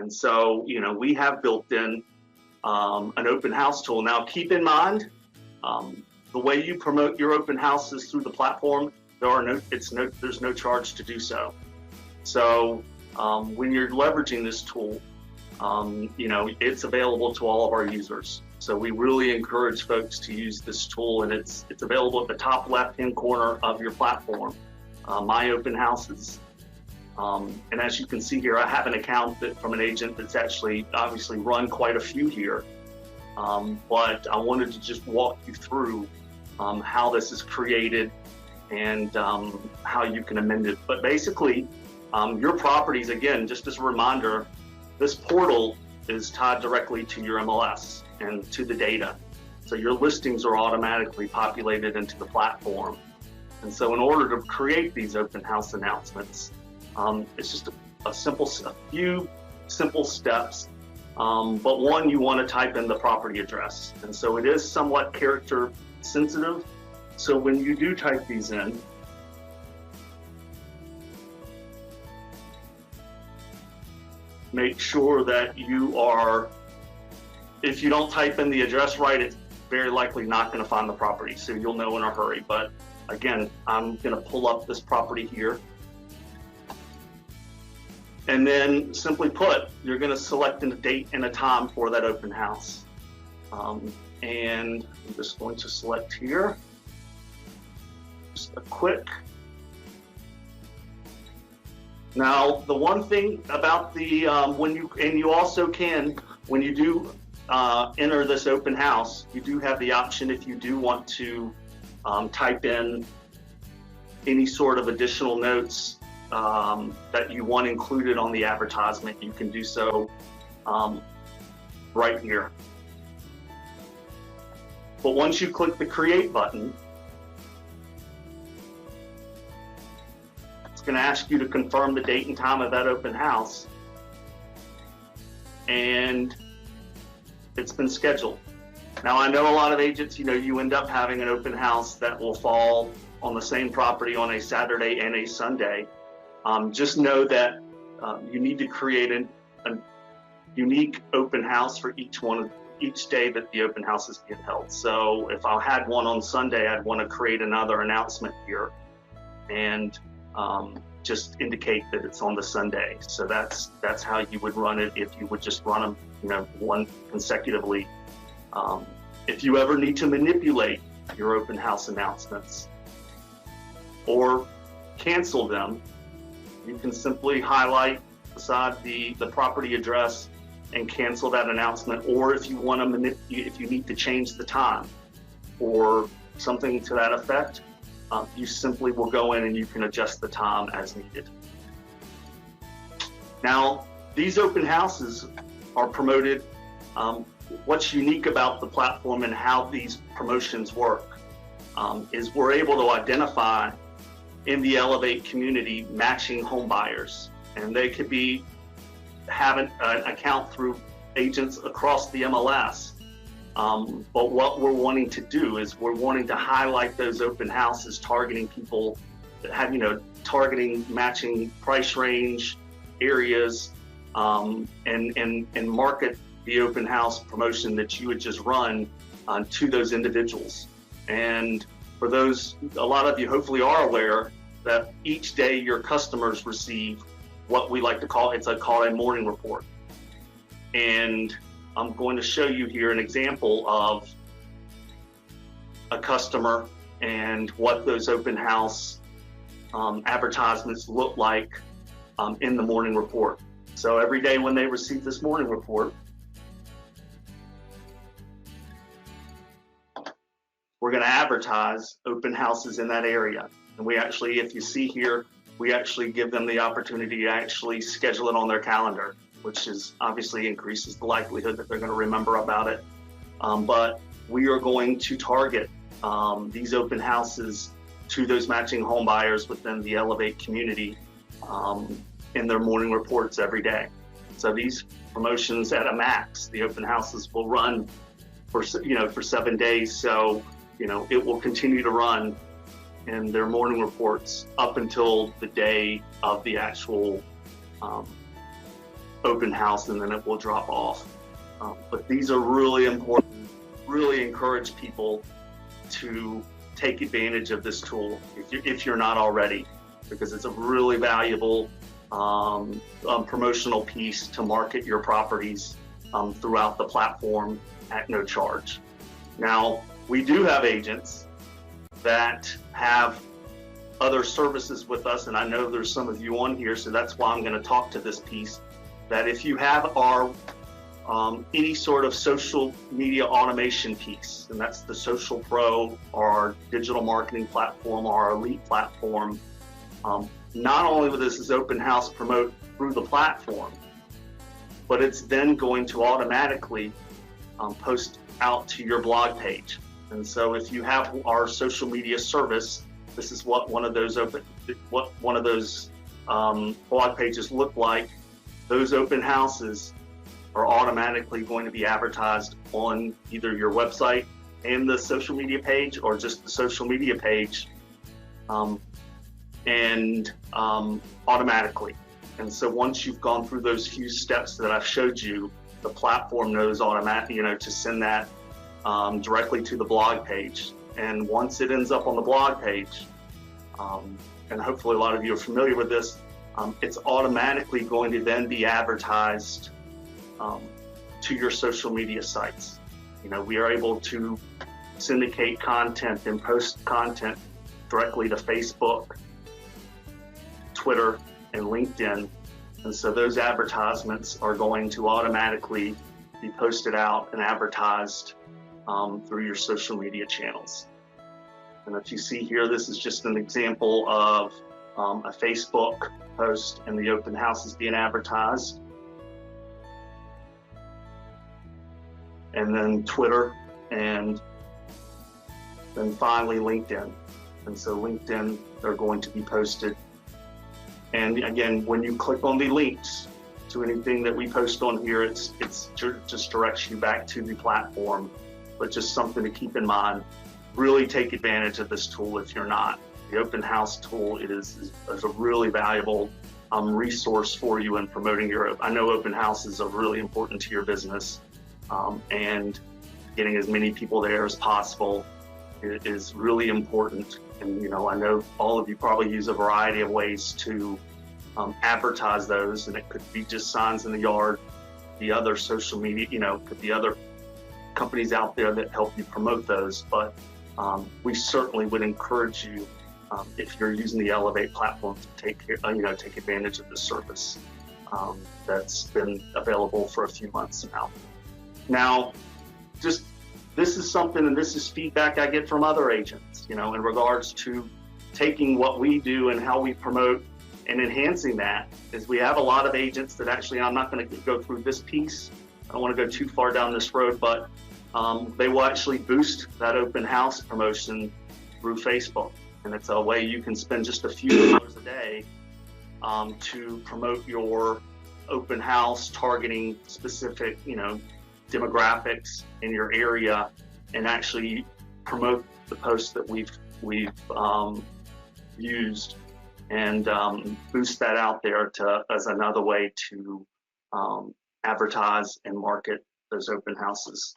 And so, we have built in an open house tool. Now, keep in mind, the way you promote your open houses through the platform, there's no charge to do so. So when you're leveraging this tool, it's available to all of our users. So we really encourage folks to use this tool, and it's available at the top left-hand corner of your platform, My Open Houses. And as you can see here, I have an account from an agent that's actually obviously run quite a few here. But I wanted to just walk you through how this is created and how you can amend it. But basically, your properties, again, just as a reminder, this portal is tied directly to your MLS and to the data. So your listings are automatically populated into the platform. And so in order to create these open house announcements, it's just a few simple steps. But one, you want to type in the property address. And so it is somewhat character sensitive. So when you do type these in, make sure that if you don't type in the address right, it's very likely not going to find the property. So you'll know in a hurry. But again, I'm going to pull up this property here. And then simply put, you're going to select a date and a time for that open house. And I'm just going to select here. Just a quick. Now, the one thing about the, you also can, when you do enter this open house, you do have the option, if you do want to type in any sort of additional notes that you want included on the advertisement, you can do so right here. But once you click the Create button, it's going to ask you to confirm the date and time of that open house, and it's been scheduled. Now, I know a lot of agents, you end up having an open house that will fall on the same property on a Saturday and a Sunday. Just know that you need to create a unique open house for each day that the open house is being held. So if I had one on Sunday, I'd want to create another announcement here and just indicate that it's on the Sunday. So that's how you would run it if you would just run them, one consecutively. If you ever need to manipulate your open house announcements or cancel them, you can simply highlight beside the property address and cancel that announcement. Or if you want to if you need to change the time or something to that effect, you simply will go in and you can adjust the time as needed. Now, these open houses are promoted. What's unique about the platform and how these promotions work is we're able to identify in the Elevate community matching home buyers, and they could have an account through agents across the MLS. But what we're wanting to do is we're wanting to highlight those open houses, targeting people that have, targeting matching price range areas, and market the open house promotion that you would just run to those individuals. And for those, a lot of you hopefully are aware that each day your customers receive what we like to call, called a morning report. And I'm going to show you here an example of a customer and what those open house advertisements look like in the morning report. So every day when they receive this morning report, we're going to advertise open houses in that area. And we actually, if you see here, we actually give them the opportunity to actually schedule it on their calendar, which is obviously increases the likelihood that they're going to remember about it. But we are going to target these open houses to those matching home buyers within the Elevate community in their morning reports every day. So these promotions at a max, the open houses will run for 7 days. So it will continue to run in their morning reports up until the day of the actual open house, and then it will drop off. But these are really important. Really encourage people to take advantage of this tool if you're not already, because it's a really valuable promotional piece to market your properties throughout the platform at no charge. Now, we do have agents that have other services with us, and I know there's some of you on here, so that's why I'm going to talk to this piece, that if you have our any sort of social media automation piece, and that's the Social Pro, our digital marketing platform, our Elite platform, not only will this open house promote through the platform, but it's then going to automatically post out to your blog page. And so if you have our social media service, this is what one of those blog pages look like. Those open houses are automatically going to be advertised on either your website and the social media page, or just the social media page, automatically. And so once you've gone through those few steps that I've showed you, the platform knows automatically, to send that directly to the blog page. And once it ends up on the blog page, and hopefully a lot of you are familiar with this, it's automatically going to then be advertised to your social media sites. We are able to syndicate content and post content directly to Facebook, Twitter, and LinkedIn. And so those advertisements are going to automatically be posted out and advertised through your social media channels. And if you see here, this is just an example of a Facebook post, and the open house is being advertised. And then Twitter, and then finally LinkedIn. And so LinkedIn, they're going to be posted. And again, when you click on the links to anything that we post on here, it just directs you back to the platform. But just something to keep in mind, really take advantage of this tool if you're not. The open house tool is a really valuable resource for you in promoting your, I know open houses are really important to your business, and getting as many people there as possible is really important. And I know all of you probably use a variety of ways to advertise those, and it could be just signs in the yard, the other social media, could be other companies out there that help you promote those. But we certainly would encourage you, if you're using the Elevate platform, to take advantage of the service that's been available for a few months now. Now, this is something, and this is feedback I get from other agents, in regards to taking what we do and how we promote and enhancing that. Is we have a lot of agents that actually, I'm not going to go through this piece, I don't want to go too far down this road, but they will actually boost that open house promotion through Facebook. And it's a way you can spend just a few hours a day to promote your open house, targeting specific, demographics in your area, and actually promote the posts that we've used, and boost that out there as another way to advertise and market those open houses.